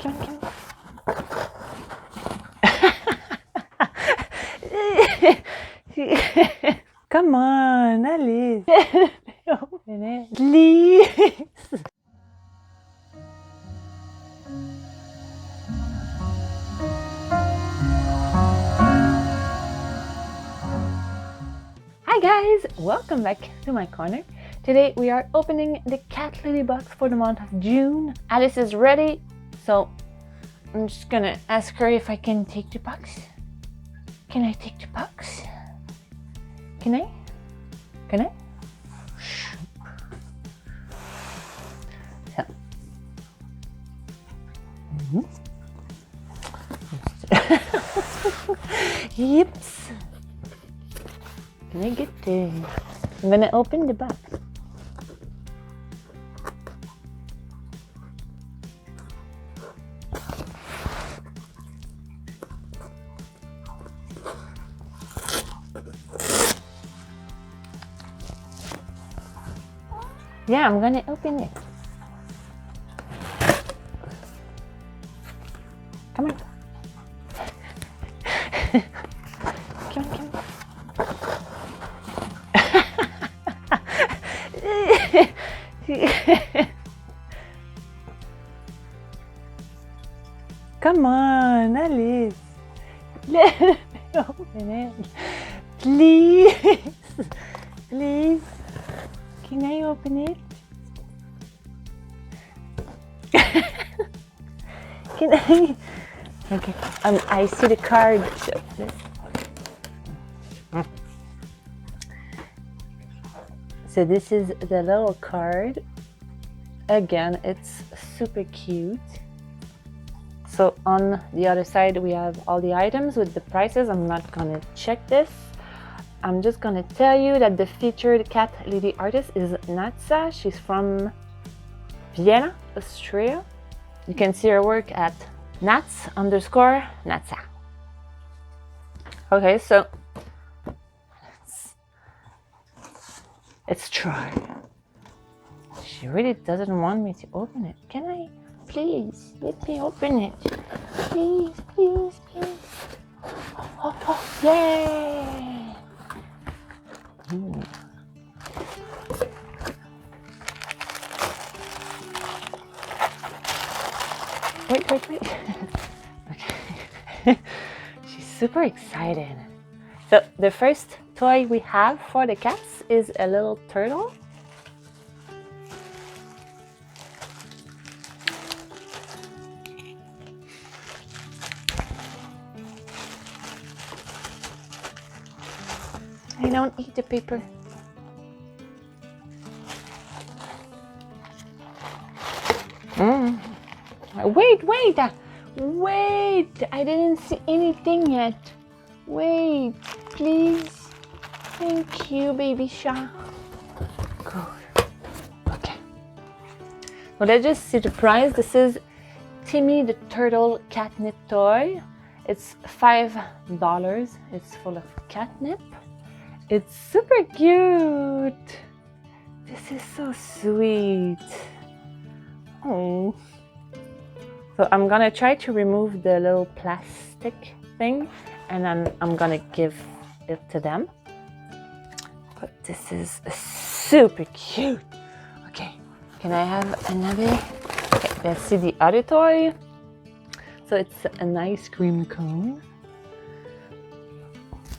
Come on, come on. Come on, Alice. Open it. Please. Hi guys, welcome back to my corner. Today we are opening the cat lady box for the month of June. Alice is ready, so I'm just gonna ask her if I can take the box. Can I take the box? Can I? Can I? So. Yips. Can I get there? I'm gonna open the box. Yeah, I'm gonna open it. Come on. Come on, come on. Come on, Alice. Let me open it. Please. Please. Can I open it? Can I? Okay. I see the card. So this is the little card. Again, it's super cute. So on the other side, we have all the items with the prices. I'm not gonna check this. I'm just gonna tell you that the featured cat lady artist is Natsa. She's from Vienna, Austria. You can see her work at Nats_Natsa. Okay, so let's try. She really doesn't want me to open it. Can I? Please, let me open it. Please, please, please. Oh, yay! Ooh. Wait. Okay. She's super excited. So the first toy we have for the cats is a little turtle. I don't eat the paper. Wait! I didn't see anything yet. Wait, please. Thank you, baby shark. Good. Okay. So let's just see the price. This is Timmy the Turtle catnip toy. It's $5. It's full of catnip. It's super cute. This is so sweet. Oh. So I'm gonna try to remove the little plastic thing and then I'm gonna give it to them. But this is super cute. Okay, can I have another? Okay, let's see the other toy. So it's an ice cream cone.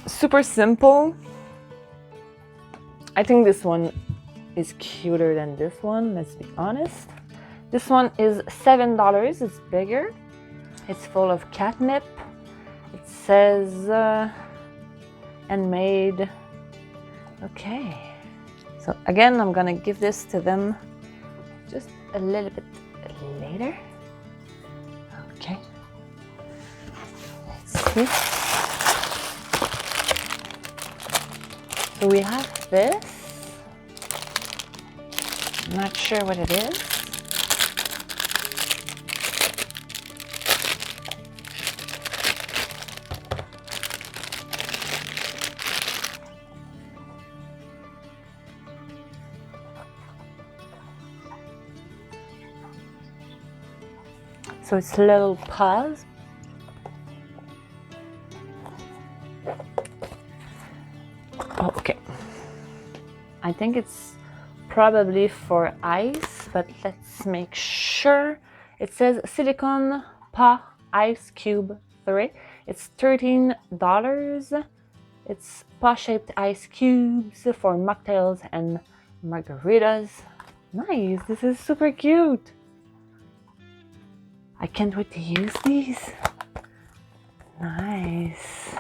Super simple. I think this one is cuter than this one, let's be honest. This one is $7, it's bigger. It's full of catnip. It says handmade. Okay. So again, I'm gonna give this to them just a little bit later. Okay. Let's see. So we have this. I'm not sure what it is. So it's little paws. Oh, okay. I think it's probably for ice, but let's make sure. It says silicone paw ice cube 3. It's $13. It's paw-shaped ice cubes for mocktails and margaritas. Nice, this is super cute. I can't wait to use these. Nice.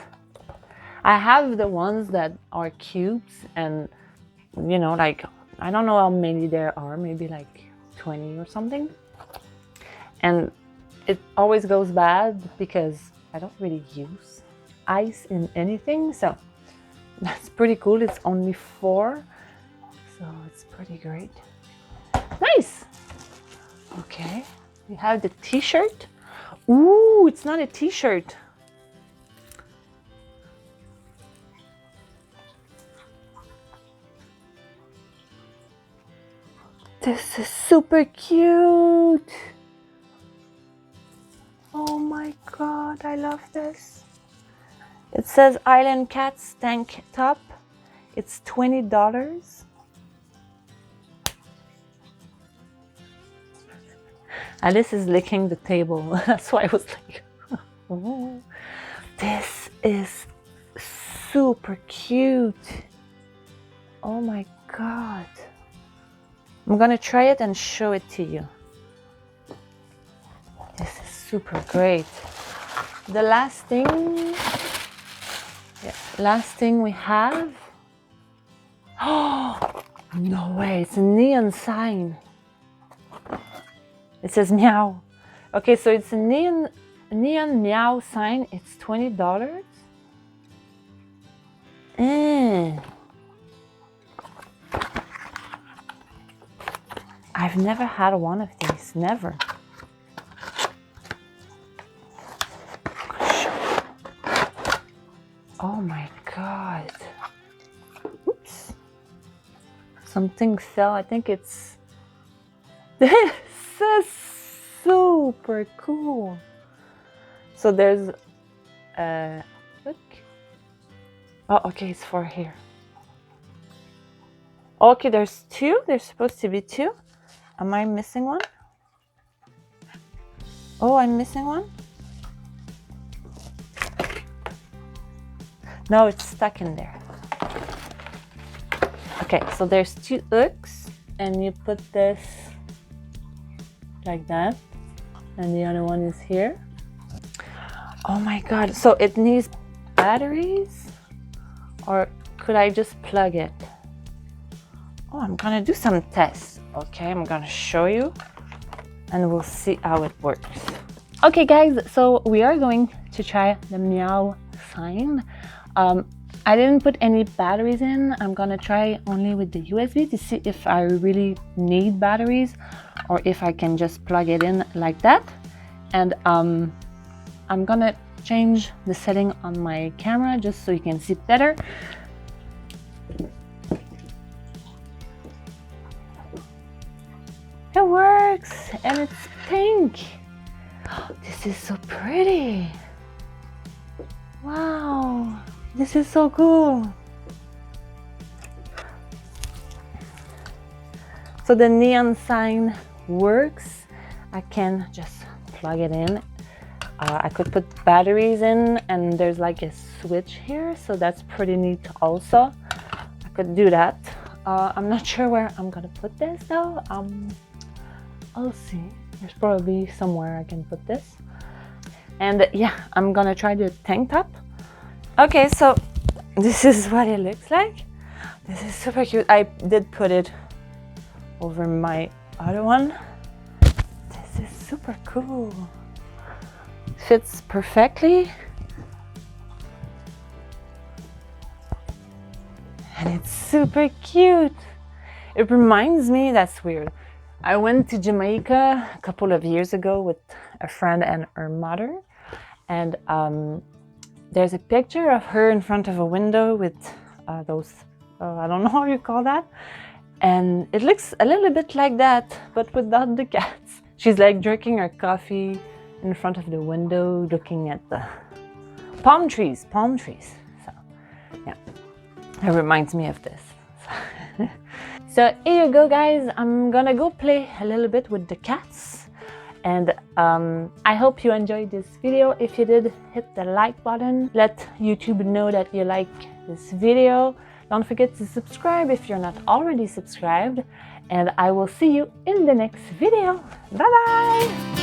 I have the ones that are cubes and, you know, like, I don't know how many there are, maybe like 20 or something. And it always goes bad because I don't really use ice in anything, so that's pretty cool. It's only 4, so it's pretty great. Nice. Okay, we have the t-shirt. Ooh, it's not a t-shirt. This is super cute. Oh my god, I love this. It says Island Cats tank top. It's $20. Alice is licking the table. That's why I was like, oh. This is super cute. Oh my god. I'm gonna try it and show it to you. This is super great. The last thing we have. Oh, no way, it's a neon sign. It says meow. Okay, so it's a neon meow sign. It's $20. I've never had one of these, never. Oh my god. Oops. Something fell. I think it's... This is super cool. So there's... look. Oh, okay, it's for here. Okay, there's 2. There's supposed to be 2. Am I missing one? Oh, I'm missing one? No, it's stuck in there. Okay, so there's 2 hooks, and you put this like that, and the other one is here. Oh my god, so it needs batteries? Or could I just plug it? Oh, I'm gonna do some tests. Okay, I'm gonna show you, and we'll see how it works. Okay guys, so we are going to try the meow sign. I didn't put any batteries in. I'm gonna try only with the USB to see if I really need batteries or if I can just plug it in like that. And I'm gonna change the setting on my camera just so you can see better. It works, and it's pink. This is so pretty. Wow, this is so cool. So the neon sign works. I can just plug it in. I could put batteries in, and there's like a switch here, so that's pretty neat also. I could do that. I'm not sure where I'm gonna put this though. I'll see. There's probably somewhere I can put this. And yeah, I'm gonna try the tank top. Okay, so this is what it looks like. This is super cute. I did put it over my other one. This is super cool. Fits perfectly. And it's super cute. It reminds me, that's weird. I went to Jamaica a couple of years ago with a friend and her mother. And there's a picture of her in front of a window with those, I don't know how you call that. And it looks a little bit like that, but without the cats. She's like drinking her coffee in front of the window looking at the palm trees. So yeah, it reminds me of this. So here you go, guys. I'm gonna go play a little bit with the cats, and I hope you enjoyed this video. If you did, hit the like button. Let YouTube know that you like this video. Don't forget to subscribe if you're not already subscribed, and I will see you in the next video. Bye bye.